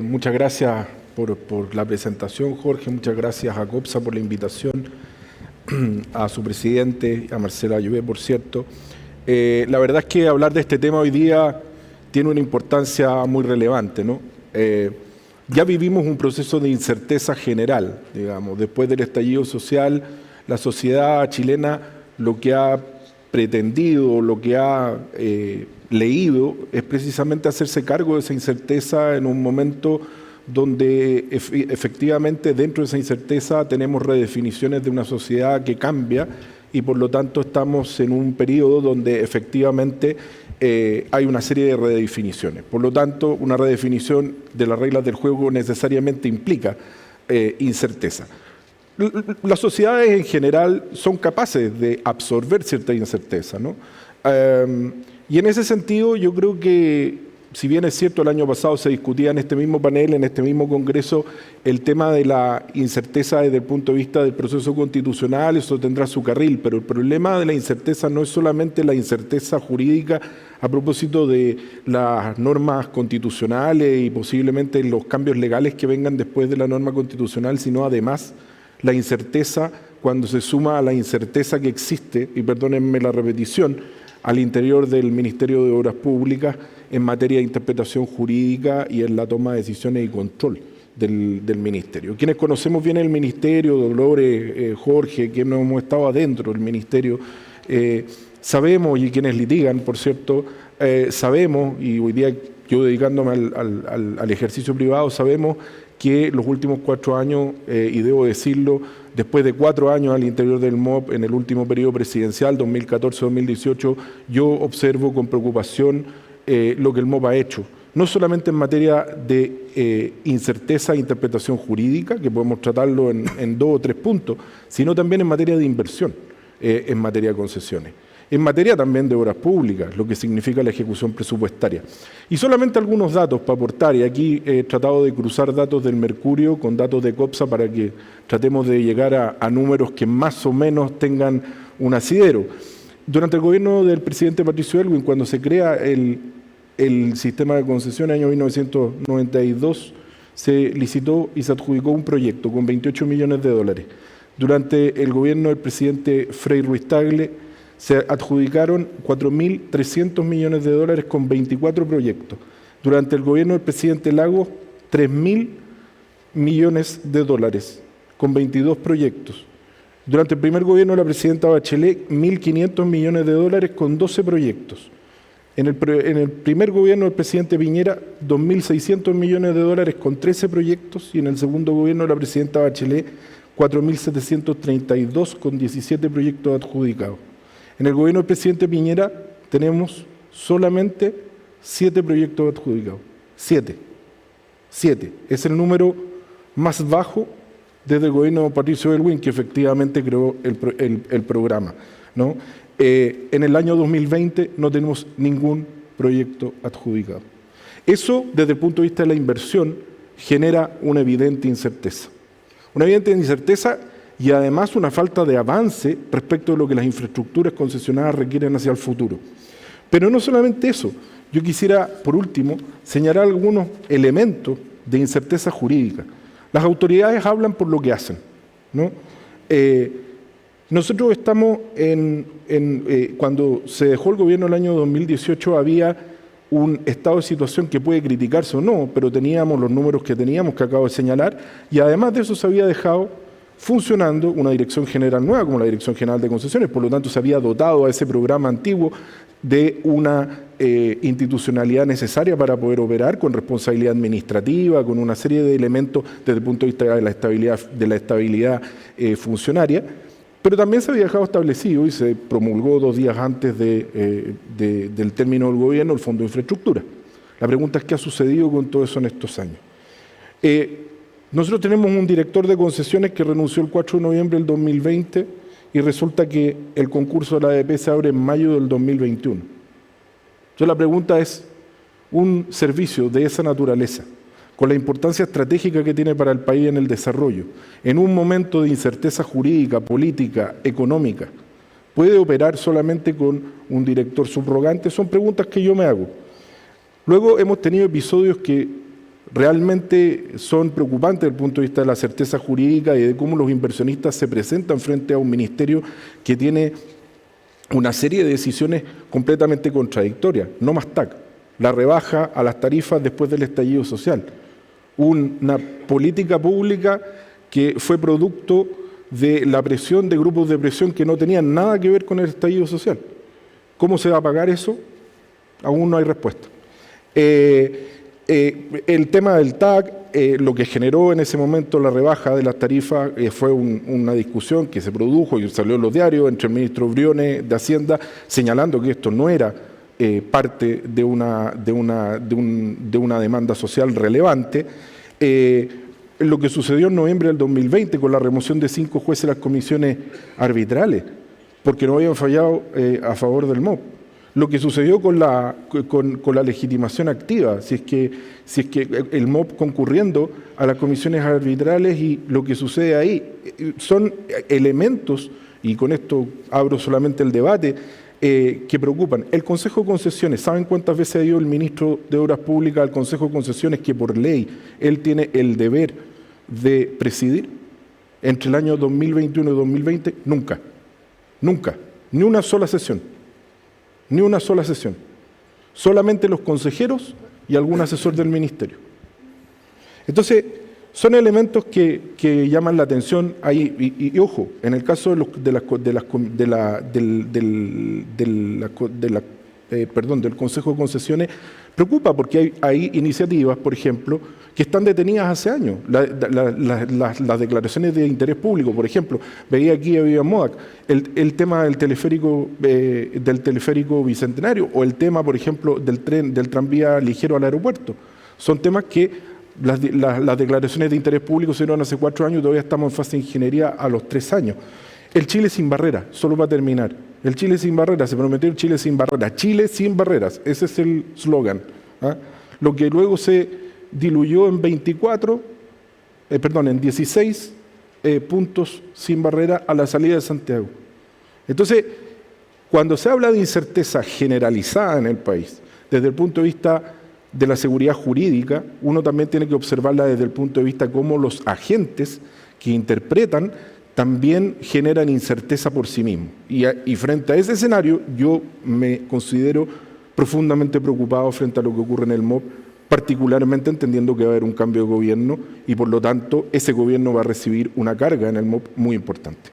Muchas gracias por la presentación, Jorge. Muchas gracias a COPSA por la invitación, a su presidente, a Marcela Ayubé, por cierto. La verdad es que hablar de este tema hoy día tiene una importancia muy relevante, ¿no? Ya vivimos un proceso de incerteza general, digamos. Después del estallido social, la sociedad chilena lo que ha pretendido, lo que ha leído, es precisamente hacerse cargo de esa incerteza en un momento donde efectivamente dentro de esa incerteza tenemos redefiniciones de una sociedad que cambia y por lo tanto estamos en un periodo donde efectivamente hay una serie de redefiniciones. Por lo tanto, una redefinición de las reglas del juego necesariamente implica incerteza. Las sociedades en general son capaces de absorber cierta incerteza, ¿no? Y en ese sentido yo creo que, si bien es cierto, el año pasado se discutía en este mismo panel, en este mismo congreso, el tema de la incerteza desde el punto de vista del proceso constitucional, eso tendrá su carril, pero el problema de la incerteza no es solamente la incerteza jurídica a propósito de las normas constitucionales y posiblemente los cambios legales que vengan después de la norma constitucional, sino además la incerteza cuando se suma a la incerteza que existe, y perdónenme la repetición, al interior del Ministerio de Obras Públicas en materia de interpretación jurídica y en la toma de decisiones y control del Ministerio. Quienes conocemos bien el Ministerio, Dolores, Jorge, quienes hemos estado adentro del Ministerio, sabemos, y quienes litigan, por cierto, sabemos, y hoy día yo dedicándome al ejercicio privado, sabemos que los últimos 4 años, y debo decirlo, después de 4 años al interior del MOP, en el último periodo presidencial, 2014-2018, yo observo con preocupación lo que el MOP ha hecho. No solamente en materia de incerteza e interpretación jurídica, que podemos tratarlo en 2 o 3 puntos, sino también en materia de inversión, en materia de concesiones. En materia también de obras públicas, lo que significa la ejecución presupuestaria. Y solamente algunos datos para aportar, y aquí he tratado de cruzar datos del Mercurio con datos de COPSA para que tratemos de llegar a números que más o menos tengan un asidero. Durante el gobierno del presidente Patricio Aylwin, cuando se crea el sistema de concesiones en el año 1992, se licitó y se adjudicó un proyecto con 28 millones de dólares. Durante el gobierno del presidente Frei Ruiz-Tagle, se adjudicaron 4.300 millones de dólares con 24 proyectos. Durante el gobierno del presidente Lagos, 3.000 millones de dólares con 22 proyectos. Durante el primer gobierno de la presidenta Bachelet, 1.500 millones de dólares con 12 proyectos. En el primer gobierno del presidente Piñera, 2.600 millones de dólares con 13 proyectos, y en el segundo gobierno de la presidenta Bachelet, 4.732 con 17 proyectos adjudicados. En el gobierno del presidente Piñera tenemos solamente 7 proyectos adjudicados. 7. Es el número más bajo desde el gobierno de Patricio Aylwin, que efectivamente creó el programa, ¿no? En el año 2020 no tenemos ningún proyecto adjudicado. Eso, desde el punto de vista de la inversión, genera una evidente incerteza. Una evidente incerteza y además una falta de avance respecto de lo que las infraestructuras concesionadas requieren hacia el futuro. Pero no solamente eso, yo quisiera, por último, señalar algunos elementos de incerteza jurídica. Las autoridades hablan por lo que hacen, ¿no? Nosotros estamos cuando se dejó el gobierno el año 2018 había un estado de situación que puede criticarse o no, pero teníamos los números que teníamos, que acabo de señalar, y además de eso se había dejado funcionando una dirección general nueva como la Dirección General de Concesiones, por lo tanto se había dotado a ese programa antiguo de una institucionalidad necesaria para poder operar con responsabilidad administrativa, con una serie de elementos desde el punto de vista de la estabilidad funcionaria, pero también se había dejado establecido y se promulgó 2 días antes del término del gobierno el Fondo de Infraestructura. La pregunta es: ¿qué ha sucedido con todo eso en estos años? Nosotros tenemos un director de concesiones que renunció el 4 de noviembre del 2020 y resulta que el concurso de la ADP se abre en mayo del 2021. Entonces la pregunta es: un servicio de esa naturaleza, con la importancia estratégica que tiene para el país en el desarrollo, en un momento de incerteza jurídica, política, económica, ¿puede operar solamente con un director subrogante? Son preguntas que yo me hago. Luego hemos tenido episodios que realmente son preocupantes desde el punto de vista de la certeza jurídica y de cómo los inversionistas se presentan frente a un ministerio que tiene una serie de decisiones completamente contradictorias. No más TAC, la rebaja a las tarifas después del estallido social, una política pública que fue producto de la presión de grupos de presión que no tenían nada que ver con el estallido social. ¿Cómo se va a pagar eso? Aún no hay respuesta. El tema del TAC, lo que generó en ese momento la rebaja de las tarifas fue una discusión que se produjo y salió en los diarios entre el ministro Briones de Hacienda señalando que esto no era parte de una demanda social relevante. Lo que sucedió en noviembre del 2020 con la remoción de 5 jueces de las comisiones arbitrales, porque no habían fallado a favor del MOP. Lo que sucedió con la legitimación activa, si es que el MOP concurriendo a las comisiones arbitrales y lo que sucede ahí, son elementos, y con esto abro solamente el debate, que preocupan. El Consejo de Concesiones, ¿saben cuántas veces ha ido el ministro de Obras Públicas al Consejo de Concesiones que por ley él tiene el deber de presidir? Entre el año 2021 y 2020, nunca, ni una sola sesión. Ni una sola sesión. Solamente los consejeros y algún asesor del ministerio. Entonces, son elementos que llaman la atención ahí. Y ojo, en el caso del Consejo de Concesiones, preocupa porque hay iniciativas, por ejemplo, que están detenidas hace años. Las declaraciones de interés público, por ejemplo, veía aquí a Vivian Modak, el tema del teleférico Bicentenario, o el tema, por ejemplo, del tranvía ligero al aeropuerto. Son temas que las declaraciones de interés público se dieron hace 4 años y todavía estamos en fase de ingeniería a los 3 años. El Chile sin barreras, solo para terminar. El Chile sin barreras, se prometió el Chile sin barreras. Chile sin barreras, ese es el slogan. Lo que luego se diluyó en 16 puntos sin barrera a la salida de Santiago. Entonces, cuando se habla de incerteza generalizada en el país, desde el punto de vista de la seguridad jurídica, uno también tiene que observarla desde el punto de vista cómo los agentes que interpretan también generan incerteza por sí mismos. Y frente a ese escenario, yo me considero profundamente preocupado frente a lo que ocurre en el MOP, particularmente entendiendo que va a haber un cambio de gobierno y por lo tanto ese gobierno va a recibir una carga en el MOP muy importante.